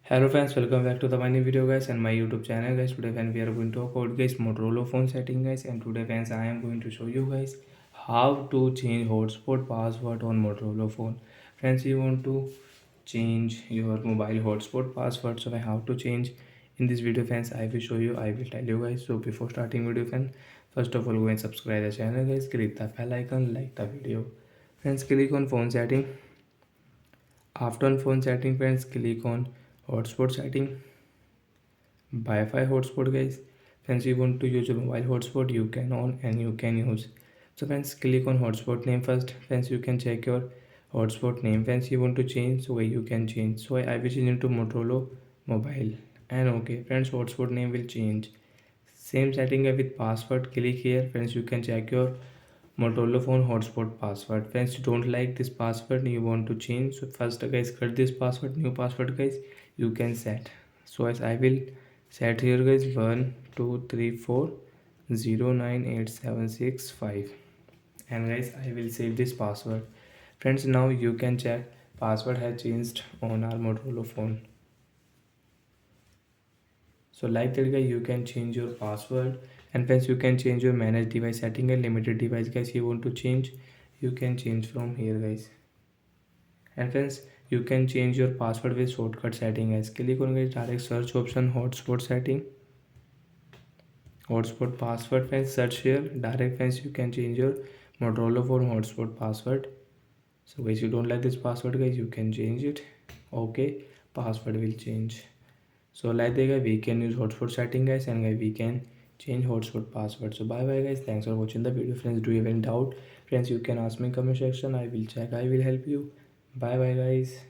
Hello friends, welcome back to the my new video guys and my YouTube channel guys. Today friends we are going to talk about guys Motorola phone setting guys, and today friends I am going to show you guys how to change hotspot password on Motorola phone. Friends, you want to change your mobile hotspot password, so how to change in this video friends I will show you, I will tell you guys. So before starting video friends, first of all go and subscribe the channel guys, click the bell icon, like the video. Friends, click on phone setting. After on phone setting friends, click on hotspot setting. Wi-Fi hotspot guys. Friends, you want to use your mobile hotspot, you can on and you can use. So friends, click on hotspot name first. Friends, you can check your hotspot name. Friends, you want to change, so you can change. So I will change into Motorola mobile. And okay friends, hotspot name will change. Same setting with password. Click here. Friends, you can check your Motorola phone hotspot password. Friends, you don't like this password, you want to change. So first guys, cut this password, new password guys, you can set. So as I will set here guys, 123409876 and guys I will save this password. Friends, now you can check password has changed on our Motorola phone. So like that guys, you can change your password. And friends, you can change your manage device setting and limited device guys, you want to change, you can change from here guys. And friends, you can change your password with shortcut setting guys. Click on guys direct search option, hotspot setting, hotspot password. Friends, search here direct. Friends, you can change your Motorola phone hotspot password. So guys, you don't like this password guys, you can change it. Okay, password will change. So like that guys, we can use hotspot setting guys, and guys we can change hotspot password. So bye bye guys, thanks for watching the video. Friends, do you have any doubt friends, you can ask me in comment section, I will check, I will help you. Bye bye guys.